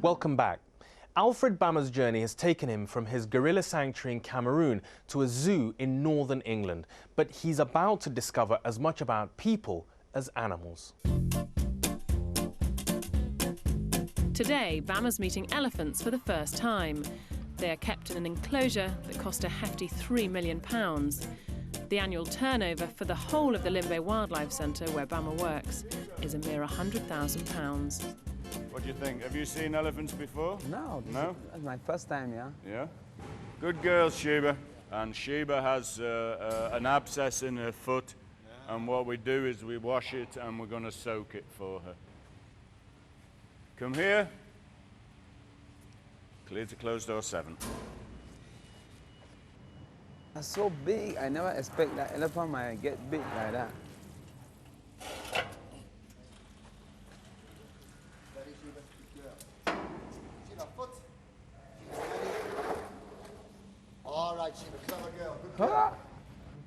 Welcome back. Alfred Bama's journey has taken him from his gorilla sanctuary in Cameroon to a zoo in northern England, but he's about to discover as much about people as animals. Today, Bama's meeting elephants for the first time. They are kept in an enclosure that cost a hefty £3 million. The annual turnover for the whole of the Limbe Wildlife Centre, where Bama works, is a mere £100,000. What do you think? Have you seen elephants before? No. No? That's my first time, yeah. Yeah? Good girl, Sheba. And Sheba has an abscess in her foot, and what we do is we wash it and we're going to soak it for her. Come here. Clear to closed door 7. That's so big. I never expect that elephant might get big like that. All right, Sheba, clever girl. Good girl. Ah,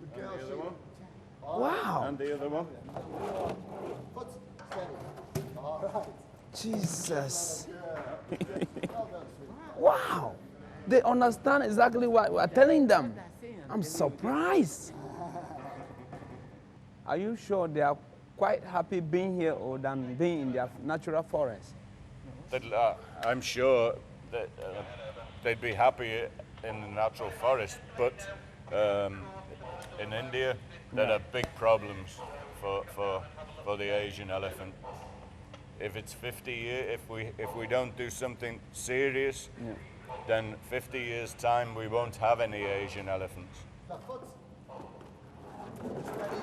Good girl, And the other Sheba. one. wow. And the other one. Foot steady. All right. Jesus. Well done, sweetie. Wow. They understand exactly what we're telling them. I'm surprised. Are you sure they are quite happy being here or than being in their natural forest? I'm sure that they'd be happy in the natural forest, but in India there are big problems for the Asian elephant. If it's 50 years, if we don't do something serious, then 50 years time we won't have any Asian elephants. Now, foot. Steady.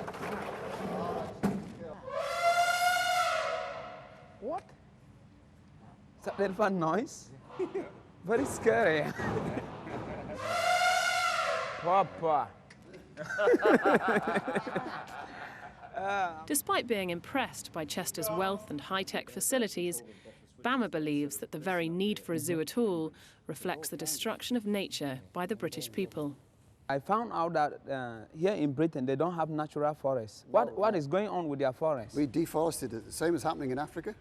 All right, good girl. What? Is that elephant noise? Very scary. Papa. Despite being impressed by Chester's wealth and high-tech facilities, Bama believes that the very need for a zoo at all reflects the destruction of nature by the British people. I found out that here in Britain they don't have natural forests. What is going on with their forests? We deforested it, the same as happening in Africa.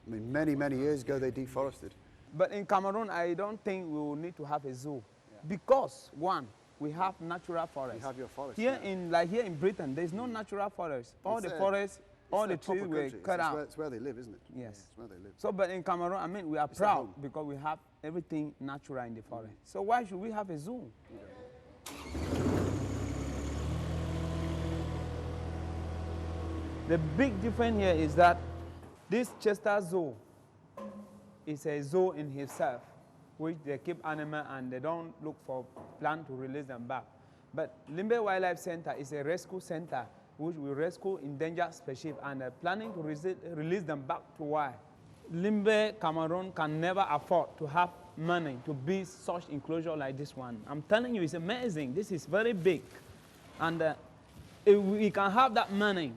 I mean, many, many years ago they deforested. But in Cameroon, I don't think we will need to have a zoo because one, we have natural forests. You have your forest. Here in Britain, there's no natural forest. All the forests, all the trees were cut out. It's where they live, isn't it? Yes. It's where they live. So, but in Cameroon, I mean, we are their proud home. because we have everything natural in the forest. So why should we have a zoo? The big difference here is that this Chester Zoo is a zoo in itself, which they keep animals and they don't look for plan to release them back. But Limbe Wildlife Centre is a rescue center which will rescue endangered species and they're planning to release them back to wild. Limbe, Cameroon can never afford to have money to build such enclosure like this one. I'm telling you, it's amazing. This is very big. And if we can have that money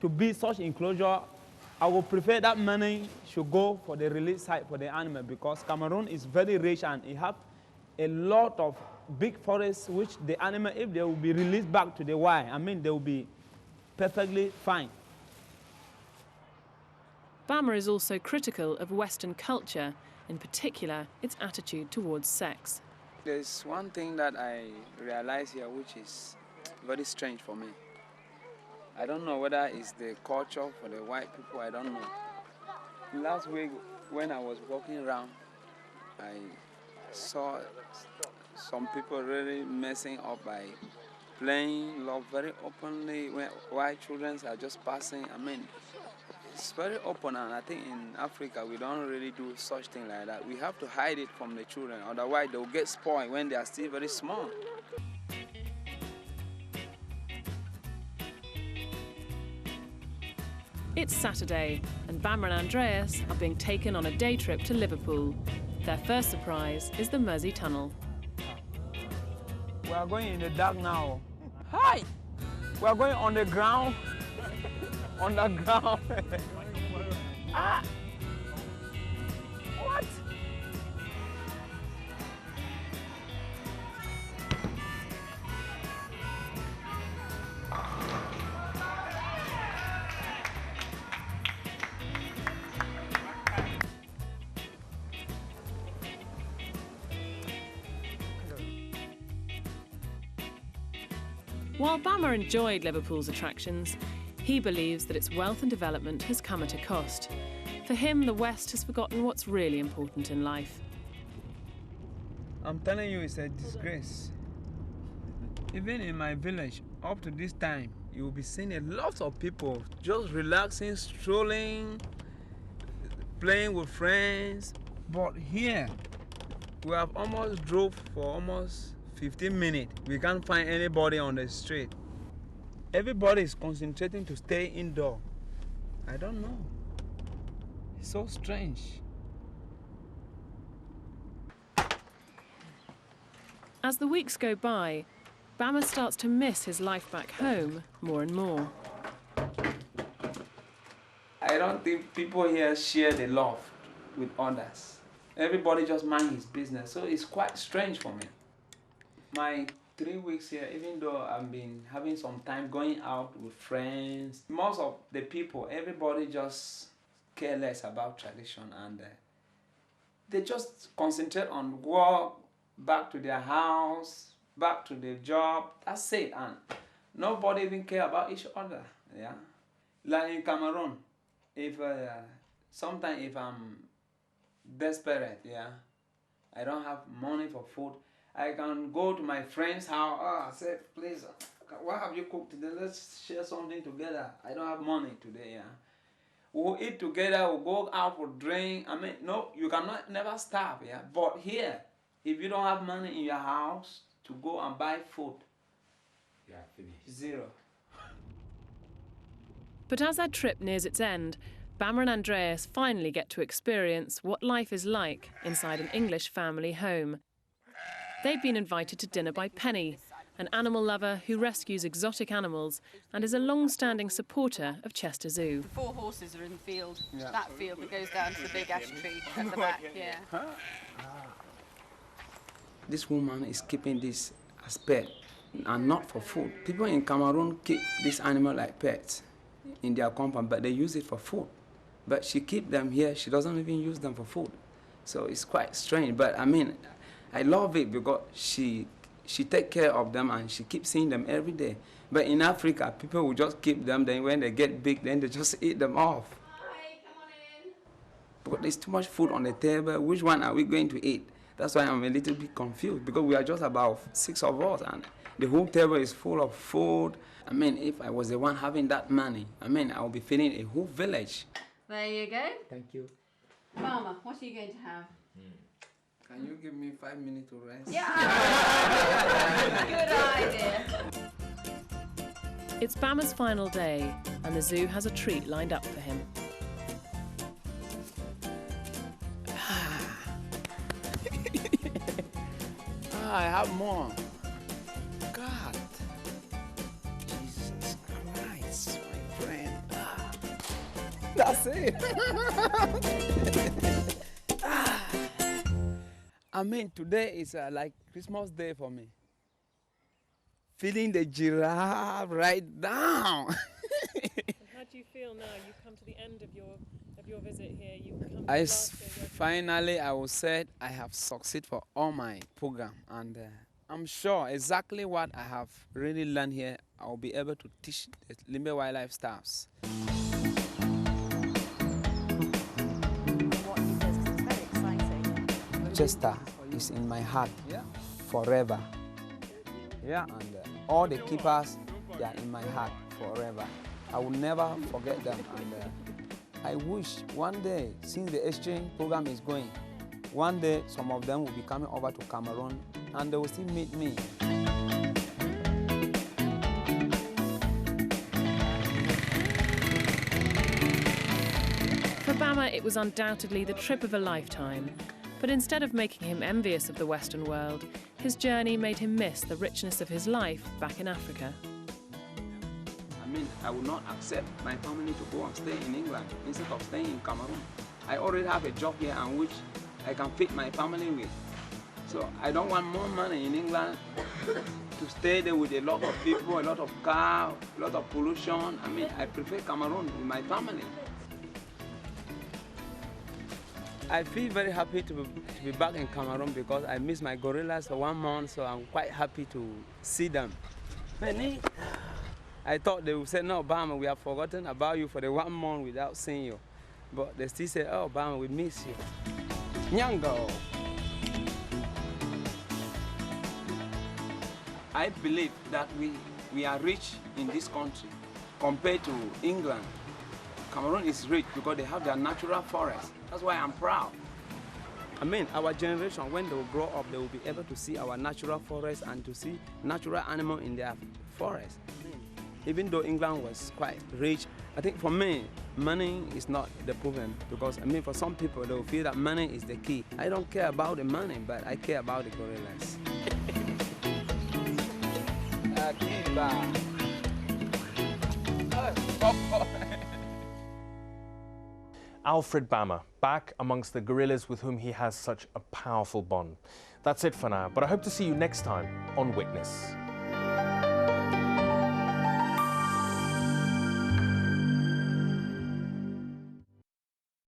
to build such enclosure, I would prefer that money should go for the release site for the animal because Cameroon is very rich and it have a lot of big forests which the animal, if they will be released back to the wild, I mean, they will be perfectly fine. Bama is also critical of Western culture, in particular its attitude towards sex. There's one thing that I realize here which is very strange for me. I don't know whether it's the culture for the white people, I don't know. Last week when I was walking around, I saw some people really messing up by playing love very openly when white children are just passing. I mean, it's very open, and I think in Africa we don't really do such thing like that. We have to hide it from the children, otherwise they'll get spoiled when they are still very small. It's Saturday, and Bama and Andreas are being taken on a day trip to Liverpool. Their first surprise is the Mersey Tunnel. We are going in the dark now. Hi! We are going on the ground. On the ground. Ah! What? While Bama enjoyed Liverpool's attractions, he believes that its wealth and development has come at a cost. For him, the West has forgotten what's really important in life. I'm telling you, it's a disgrace. Even in my village, up to this time, you will be seeing a lot of people just relaxing, strolling, playing with friends. But here, we have almost drove for almost 15 minutes. We can't find anybody on the street. Everybody is concentrating to stay indoor. I don't know. It's so strange. As the weeks go by, Bama starts to miss his life back home more and more. I don't think people here share the love with others. Everybody just mind his business, so it's quite strange for me. My 3 weeks here, even though I've been having some time going out with friends, most of the people, everybody just care less about tradition, and they just concentrate on work, back to their house, back to their job. That's it, and nobody even care about each other. Yeah, like in Cameroon, if sometimes if I'm desperate, yeah, I don't have money for food, I can go to my friend's house. I say, please, what have you cooked today? Let's share something together. I don't have money today, yeah. We'll eat together, we'll go out for drink. I mean, no, you cannot never starve, yeah. But here, if you don't have money in your house to go and buy food, yeah, finished. Zero. But as their trip nears its end, Bama and Andreas finally get to experience what life is like inside an English family home. They've been invited to dinner by Penny, an animal lover who rescues exotic animals and is a long-standing supporter of Chester Zoo. The 4 horses are in the field, that field that goes down to the big ash tree at the back, yeah. This woman is keeping this as pet and not for food. People in Cameroon keep this animal like pets in their compound, but they use it for food. But she keeps them here, she doesn't even use them for food. So it's quite strange, but I mean, I love it because she takes care of them and she keeps seeing them every day. But in Africa, people will just keep them, then when they get big, then they just eat them off. Hi, come on in. But there's too much food on the table, which one are we going to eat? That's why I'm a little bit confused, because we are just about 6 of us and the whole table is full of food. I mean, if I was the one having that money, I mean, I would be feeding a whole village. There you go. Thank you. Mama, what are you going to have? Can you give me 5 minutes to rest? Yeah! Good idea. It's Bama's final day, and the zoo has a treat lined up for him. I have more. God. Jesus Christ, my friend. That's it. I mean, today is like Christmas Day for me. Feeling the giraffe right down. How do you feel now? You've come to the end of your visit here. You've come I will say I have succeeded for all my program, and I'm sure exactly what I have really learned here, I will be able to teach the Limbe Wildlife staffs. Chester is in my heart forever. Yeah. And all the keepers, they are in my heart forever. I will never forget them. And I wish one day, since the exchange program is going, one day some of them will be coming over to Cameroon and they will still meet me. For Bama, it was undoubtedly the trip of a lifetime. But instead of making him envious of the Western world, his journey made him miss the richness of his life back in Africa. I mean, I would not accept my family to go and stay in England instead of staying in Cameroon. I already have a job here and which I can feed my family with. So I don't want more money in England to stay there with a lot of people, a lot of cars, a lot of pollution. I mean, I prefer Cameroon with my family. I feel very happy to be back in Cameroon because I miss my gorillas for 1 month, so I'm quite happy to see them. I thought they would say, no, Bama, we have forgotten about you for the 1 month without seeing you. But they still say, oh, Bama, we miss you. Nyango. I believe that we are rich in this country compared to England. Cameroon is rich because they have their natural forest. That's why I'm proud. I mean, our generation, when they will grow up, they will be able to see our natural forest and to see natural animals in their forest. Even though England was quite rich, I think for me, money is not the problem because, I mean, for some people, they will feel that money is the key. I don't care about the money, but I care about the gorillas. Alfred Bama, back amongst the gorillas with whom he has such a powerful bond. That's it for now, but I hope to see you next time on Witness.